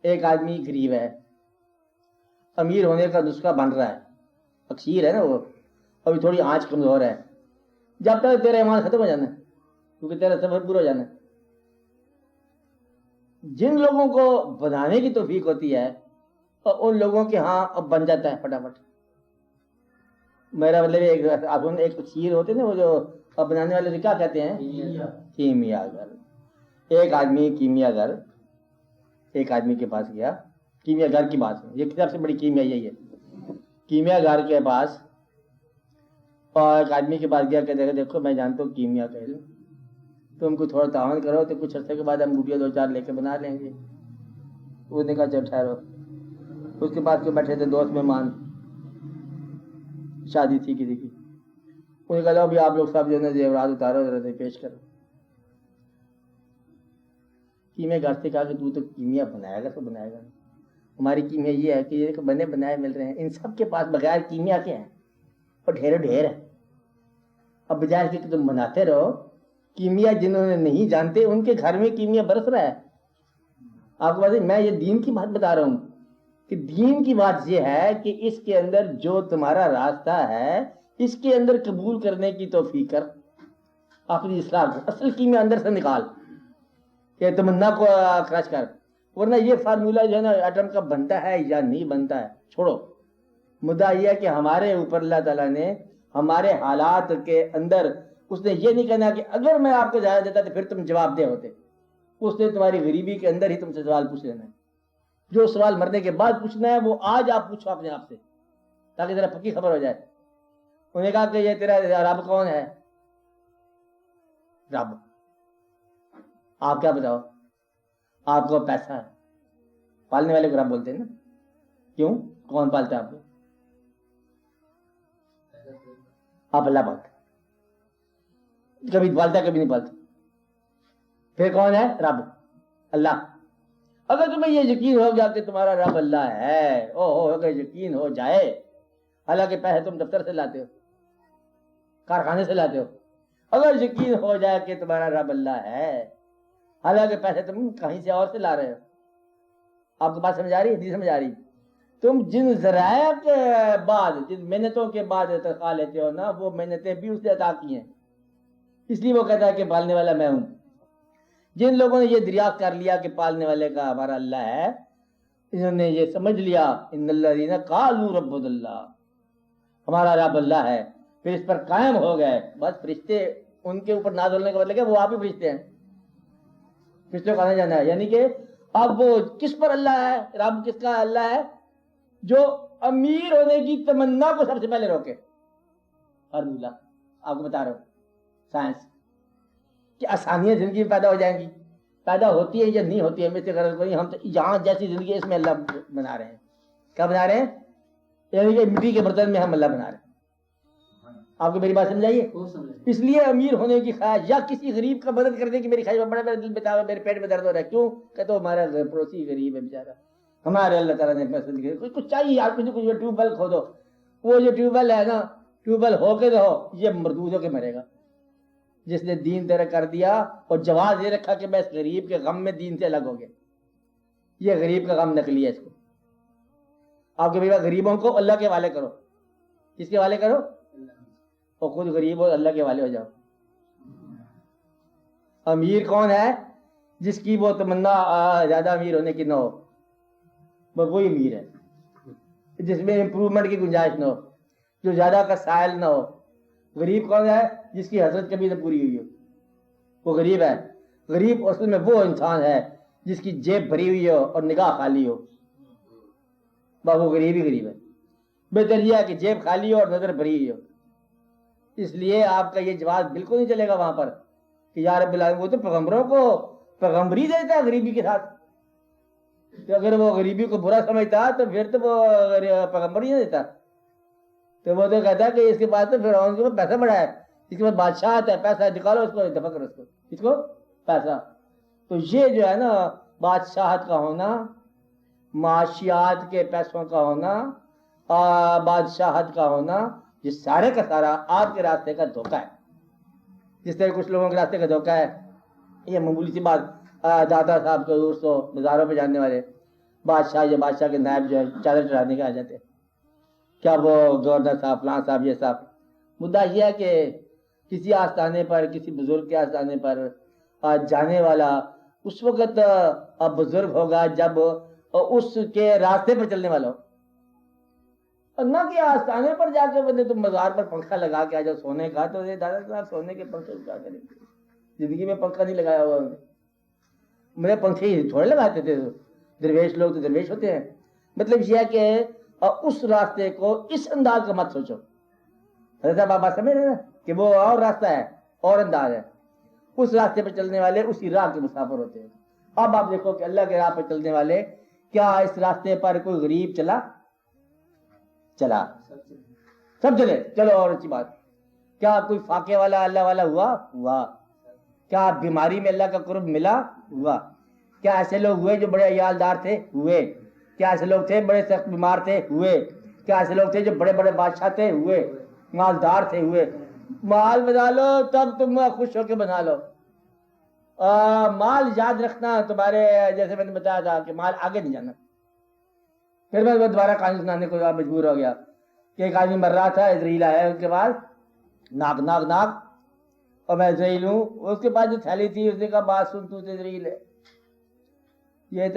ایک آدمی غریب ہے، امیر ہونے کا نسخہ بن رہا ہے، اکثیر ہے نا وہ، ابھی تھوڑی آنچ کمزور ہے، جب تک تیرا ایمان ختم ہو جانا ہے، کیونکہ تیرا سفر پورا ہو جانا ہے۔ جن لوگوں کو بنانے کی توفیق ہوتی ہے اور ان لوگوں کے ہاں اب بن جاتا ہے فٹافٹ۔ میرا مطلب ایک تفسیر ہوتے نا وہ جو اب بنانے والے کیا کہتے ہیں؟ کیمیا گر۔ ایک آدمی کیمیا گر ایک آدمی کے پاس گیا، کیمیا گر کی بات ہے، یہ سب سے بڑی کیمیا یہی ہے، کیمیا گر کے پاس، اور ایک آدمی کے پاس گیا کہ دیکھو میں جانتا ہوں کیمیا کہہ رہی ہوں، تم کو تھوڑا تعاون کرو تو کچھ عرصے کے بعد ہم روپیہ 2-4 لے کے بنا لیں گے۔ اس نے کہا چل ٹھہرو۔ اس کے پاس جو بیٹھے تھے دوست مہمان، شادی تھی کسی کی، انہوں نے کہا ابھی آپ لوگ سب جو ہے زیورات اتارو، ذرا سے پیش کرو۔ کیمیا گر سے کہا کہ تو کیمیا بنائے گا تو بنائے گا، ہماری کیمیا یہ ہے کہ یہ بنے بنائے مل رہے ہیں، ان سب کے پاس بغیر کیمیا کے ہیں اور ڈھیر ڈھیر ہے۔ اب بجائے کہ تم بناتے رہو، کیمیا جنہوں نے نہیں جانتے ان کے گھر میں کیمیا برس رہا ہے۔ آپ کو بات ہے، میں یہ دین کی بات بتا رہا ہوں کہ دین کی بات یہ ہے کہ اس کے اندر جو تمہارا راستہ ہے اس کے اندر قبول کرنے کی توفیق کر، اپنی اصلاح کر، اصل کیمیا اندر سے نکال کہ تمنا کو خرچ کر، ورنہ یہ فارمولہ جو ہے نا ایٹم کا بنتا ہے یا نہیں بنتا ہے چھوڑو۔ مدعا یہ ہے کہ ہمارے اوپر اللہ تعالیٰ نے ہمارے حالات کے اندر اس نے یہ نہیں کہنا کہ اگر میں آپ کو زیادہ دیتا تو پھر تم جواب دہ ہوتے، اس نے تمہاری غریبی کے اندر ہی تم سے سوال پوچھ لینا ہے، جو سوال مرنے کے بعد پوچھنا ہے وہ آج آپ پوچھو اپنے آپ سے تاکہ ذرا پکی خبر ہو جائے۔ انہوں نے کہا کہ یہ تیرا رب کون ہے؟ رب، آپ کیا بتاؤ؟ آپ کو پیسہ ہے، پالنے والے کو رب بولتے ہیں نا، کیوں؟ کون پالتا ہے آپ کو؟ آپ اللہ پالتا، کبھی پالتا کبھی نہیں پالتا، پھر کون ہے؟ رب، اللہ۔ اگر تمہیں یہ یقین ہو گیا کہ تمہارا رب اللہ ہے، اگر یقین ہو جائے، حالانکہ پیسے تم دفتر سے لاتے ہو، کارخانے سے لاتے ہو، اگر یقین ہو جائے کہ تمہارا رب اللہ ہے، حالانکہ پیسے تم کہیں سے اور سے لا رہے ہو، آپ کو بات سمجھ آ رہی ہے؟ نہیں سمجھ آ رہی؟ تم جن ذرائع کے بعد، جن محنتوں کے بعد تنخواہ لیتے ہو نا، وہ محنتیں بھی اس نے عطا کی ہیں، اس لیے وہ کہتا ہے کہ پالنے والا میں ہوں۔ جن لوگوں نے یہ دریافت کر لیا کہ پالنے والے کا ہمارا اللہ ہے، انہوں نے یہ سمجھ لیا ان الذین قالوا ربنا اللہ، ہمارا رب اللہ ہے، پھر اس پر قائم ہو گئے، بس فرشتے ان کے اوپر نازل ہونے کا مطلب ہے وہ آپ ہی فرشتے ہیں، فرشتوں کا آنا جانا ہے۔ یعنی کہ اب وہ کس پر اللہ ہے؟ رب کس کا اللہ ہے؟ جو امیر ہونے کی تمنا کو سب سے پہلے روکے۔ فارمولہ آپ کو بتا رہا ہوں، سائنس کہ آسانیاں زندگی میں پیدا ہو جائیں گی، پیدا ہوتی ہے یا نہیں ہوتی ہے میں سے غرض کوئی، ہم تو یہاں جیسی زندگی اس میں اللہ بنا رہے ہیں۔ کیا بنا رہے ہیں؟ یعنی کہ مٹی کے برتن میں ہم اللہ بنا رہے ہیں۔ آپ کو میری بات سمجھائیے؟ اس لیے امیر ہونے کی خواہش یا کسی غریب کا مدد کرنے کی میری خواہش، بڑا میرا دل بتا، میرے پیٹ میں درد ہو رہا ہے، کیوں کہ تو ہمارا پڑوسی غریب ہے بیچارہ، ہمارے اللہ تعالیٰ نے پیسے دیے، کچھ چاہیے یار، کچھ ٹیوب ویل کھودو، وہ جو ٹیوب ویل ہے نا، ٹیوب ویل ہو کے رہو، یہ مردود ہو کے مرے گا۔ جس نے دین تیرا کر دیا اور جواز یہ رکھا کہ میں اس غریب کے غم میں دین سے الگ ہو گیا، یہ غریب کا غم نکلی ہے اس کو۔ آپ کے بھائی غریبوں کو اللہ کے حوالے کرو، کس کے حوالے کرو؟ اور خود غریب ہو اللہ کے حوالے ہو جاؤ۔ امیر کون ہے؟ جس کی وہ تمنا زیادہ امیر ہونے کی نہ ہو، بس وہی امیر ہے، جس میں امپروومنٹ کی گنجائش نہ ہو، جو زیادہ کا سائل نہ ہو۔ غریب کون ہے؟ جس کی حسرت کبھی نہ پوری ہوئی ہو، وہ غریب ہے۔ غریب اصل میں وہ انسان ہے جس کی جیب بھری ہوئی ہو اور نگاہ خالی ہو، بس وہ غریب ہی غریب ہے۔ بہتر یہ ہے کہ جیب خالی ہو اور نظر بھری ہوئی ہو۔ اس لیے آپ کا یہ جواب بالکل نہیں چلے گا وہاں پر کہ یا رب العالمین، وہ تو پیغمبروں کو پیغمبری دیتا ہے غریبی کے ساتھ، تو اگر وہ غریبی کو برا سمجھتا تو پھر تو وہ پیغمبر ہی نہیں دیتا، تو وہ تو کہتا ہے کہ اس کے پاس تو فرعون کے پاس پیسہ بڑا ہے، اس کے پاس بادشاہت ہے، پیسہ نکالو اس کو، دفع کرو اس کو پیسہ۔ تو یہ جو ہے نا بادشاہت کا ہونا، معاشیات کے پیسوں کا ہونا، بادشاہت کا ہونا، یہ سارے کا سارا آپ کے راستے کا دھوکہ ہے۔ جس طرح کچھ لوگوں کے راستے کا دھوکہ ہے، یہ معمولی سی بات، دادا صاحب کو مزاروں پہ جاننے والے، بادشاہ یا بادشاہ کے نائب جو ہے چادر چڑھانے کے آ جاتے ہیں، کیا وہ گورنر صاحب فلاں صاحب یہ صاحب. مدعا یہ ہے کہ کسی آستانے پر، کسی بزرگ کے آستانے پر جانے والا اس وقت بزرگ ہوگا جب اس کے راستے پر چلنے والا ہو، اور نہ کہ آستانے پر جا کے بندے تم مزار پر پنکھا لگا کے آ جاؤ سونے کا. تو یہ دادا صاحب سونے کے پنکھے کیا کریں گے، زندگی میں پنکھا نہیں لگایا ہوا. میرے پنکھے تھوڑے لگاتے تھے، درویش لوگ تو درویش ہوتے ہیں. مطلب یہ ہے کہ اس راستے کو اس انداز کا مت سوچو. حضرت صاحب آپ سمجھ رہے ہیں کہ وہ اور راستہ ہے اور انداز ہے. اس راستے پہ چلنے والے اسی راہ کے مسافر ہوتے ہیں. اب آپ دیکھو کہ اللہ کے راہ پہ چلنے والے، کیا اس راستے پر کوئی غریب چلا؟ سب چلے، چلو. اور اچھی بات، کیا کوئی فاقے والا اللہ والا ہوا؟ کیا بیماری میں اللہ کا قرب ملا؟ ہوا. کیا ایسے لوگ ہوئے جو بڑے عیالدار تھے؟ ہوئے. کیا ایسے لوگ تھے بڑے سخت بیمار تھے؟ ہوئے. کیا ایسے لوگ تھے جو بڑے بڑے بادشاہ تھے؟ ہوئے. مالدار تھے؟ ہوئے. مال بنا لو تب تم خوش ہو کے بنا لو. مال یاد رکھنا تمہارے، جیسے میں نے بتایا تھا کہ مال آگے نہیں جانا. پھر میں دوبارہ کہانی سنانے کو مجبور ہو گیا کہ ایک آدمی مر رہا تھا، اسرائیل آیا اس کے بعد، ناک ناک ناک، اور میں اسرائیل ہوں. اس کے بعد جو تھیلی تھی اس نے کہا بات سن، تو اسرائیل ہے، یہ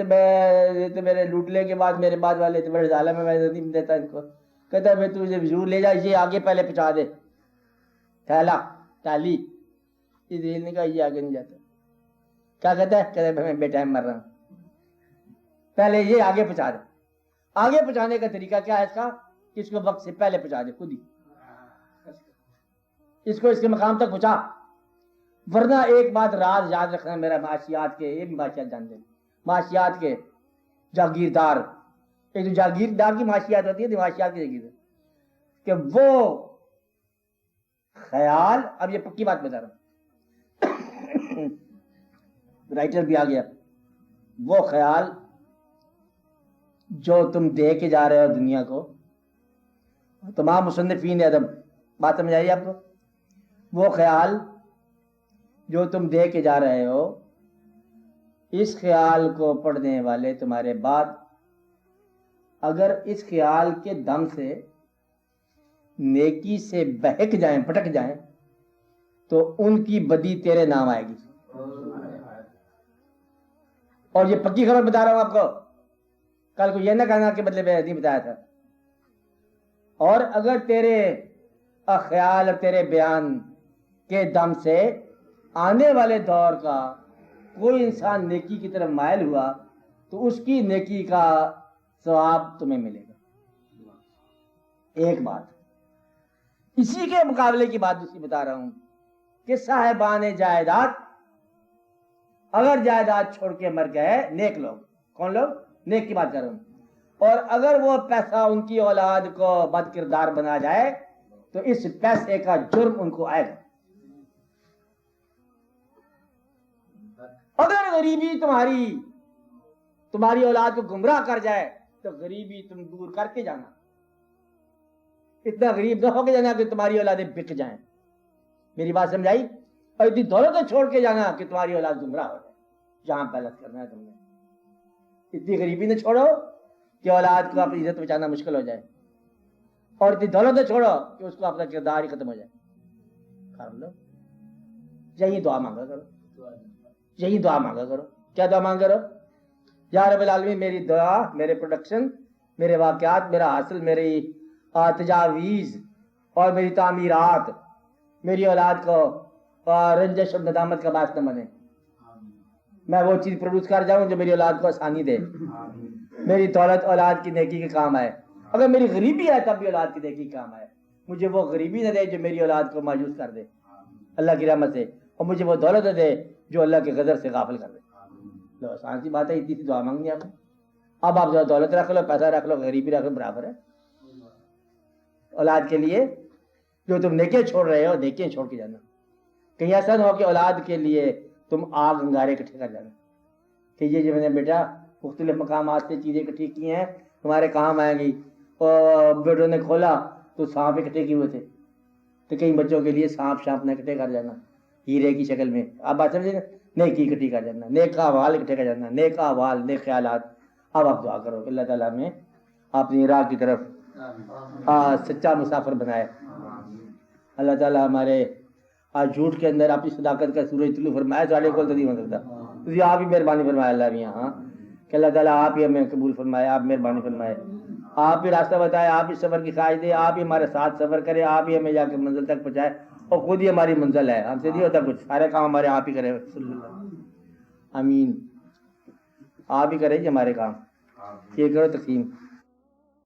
تو میرے لوٹنے کے بعد میرے بعد والے تو بڑے ظالم ہے، میں نہیں دیتا ان کو. کہتا ہے تو ضرور لے جا، یہ آگے پہلے پہنچا دے تھیلا ٹالی. اسرائیل نے کہا یہ آگے نہیں جاتا. کیا کہتا ہے؟ کہتا ہے میں بے ٹائم مر رہا ہوں، پہلے یہ آگے پہنچا دے. آگے پہنچانے کا طریقہ کیا ہے اس کا؟ کہ اس کو وقت سے پہلے پہنچا دے خود ہی، اس کو اس کے مقام تک پہنچا. ورنہ ایک بات راز یاد رکھنا میرا، معاشیات کے، یہ بھی معاشیات جان دیں، معاشیات کے جاگیردار، ایک جو جاگیردار کی معاشیات ہوتی ہے، معاشیات کی جاگیردار، کہ وہ خیال، اب یہ پکی بات بتا رہا ہوں، رائٹر بھی آ گیا، وہ خیال جو تم دے کے جا رہے ہو دنیا کو، تمام مصنفین ادب، بات سمجھ آئی آپ کو؟ وہ خیال جو تم دے کے جا رہے ہو، اس خیال کو پڑھنے والے تمہارے بعد اگر اس خیال کے دم سے نیکی سے بہک جائیں، پھٹک جائیں، تو ان کی بدی تیرے نام آئے گی. اور یہ پکی خبر بتا رہا ہوں آپ کو، کل کو یہ نہ کہنا کہ بدلے میں نہیں بتایا تھا. اور اگر تیرے خیال اور تیرے بیان کے دم سے آنے والے دور کا کوئی انسان نیکی کی طرف مائل ہوا تو اس کی نیکی کا ثواب تمہیں ملے گا. ایک بات. اسی کے مقابلے کی بات دوسری بتا رہا ہوں کہ صاحبان جائیداد اگر جائیداد چھوڑ کے مر گئے، نیک لوگ، کون لوگ؟ نیک کی بات کر رہا ہوں، اور اگر وہ پیسہ ان کی اولاد کو بد کردار بنا جائے تو اس پیسے کا جرم ان کو آئے گا. اگر غریبی تمہاری اولاد کو گمراہ کر جائے تو غریبی تم دور کر کے جانا. اتنا غریب نہ ہو کے جانا کہ تمہاری اولادیں بک جائیں. میری بات سمجھائی؟ اور اتنی دولت چھوڑ کے جانا کہ تمہاری اولاد گمراہ ہو جائے. جہاں بیلنس کرنا ہے تم نے. اتنی غریبی نہ چھوڑو کہ اولاد کو اپنی عزت بچانا مشکل ہو جائے، اور اتنی دولت نہ چھوڑو کہ اس کو اپنا کردار ہی ختم ہو جائے. کر لو. یہی دعا مانگا کرو، یہی دعا مانگا کرو. کیا دعا مانگ کرو؟ یا رب العالمین میری دعا، میرے پروڈکشن، میرے واقعات، میرا حاصل، میری تجاویز اور میری تعمیرات میری اولاد کو رنجش اور ندامت کا باعث نہ بنے. میں وہ چیز پروڈیوس کر جاؤں جو میری اولاد کو آسانی دے. میری دولت اولاد کی نیکی کے کام آئے. اگر میری غریبی ہے تب بھی اولاد کی نیکی کے کام آئے. مجھے وہ غریبی نہ دے جو میری اولاد کو مایوس کر دے اللہ کی رحمت سے، اور مجھے وہ دولت نہ دے جو اللہ کے غضب سے غافل کر دے. تو آسان سی بات ہے، اتنی سی دعا مانگنی آپ. اب آپ جو دولت رکھ لو، پیسہ رکھ لو، غریبی رکھ لو، برابر ہے. اولاد کے لیے جو تم نیکیاں چھوڑ رہے ہو، نیکیاں چھوڑ کے جانا. کہیں ایسا نہ ہو کہ اولاد کے لیے تم آگ انگارے اکٹھے کر جانا کہ یہ جو میں نے بیٹا مختلف مقامات سے چیزیں اکٹھی کی ہیں تمہارے کام آئیں گی. اور بیٹوں نے کھولا تو سانپ اکٹھے کیے ہوئے تھے، تو کئی بچوں کے لیے سانپ شانپ نہ اکٹھے کر جانا ہیرے کی شکل میں. آپ بات سمجھے نا؟ نیکی اکٹھی کر جانا، نیک احوال اکٹھے کر جانا، نیک احوال، نیک خیالات. اب آپ دعا کرو کہ اللہ تعالیٰ ہمیں اپنی راہ کی طرف سچا مسافر بنائے. اللہ تعالیٰ ہمارے آج جھوٹ کے اندر اپنی صداقت کا سورج طلوع فرمایا, سارے کو تو نہیں ہو سکتا, تجھے آپ ہی مہربانی فرمائے اللہ بھی. ہاں کہ اللہ تعالیٰ آپ ہی ہمیں قبول فرمائے, آپ مہربانی فرمائے, آپ ہی راستہ بتائے, آپ ہی سفر کی خواہش دے, آپ ہی ہمارے ساتھ سفر کرے, آپ ہی ہمیں جا کے منزل تک پہنچائے, اور خود ہی ہماری منزل ہے, ہم سے نہیں ہوتا کچھ, سارے کام ہمارے آپ ہی کرے. آمین. آپ ہی کرے جی ہمارے کام, یہ کرو تقسیم.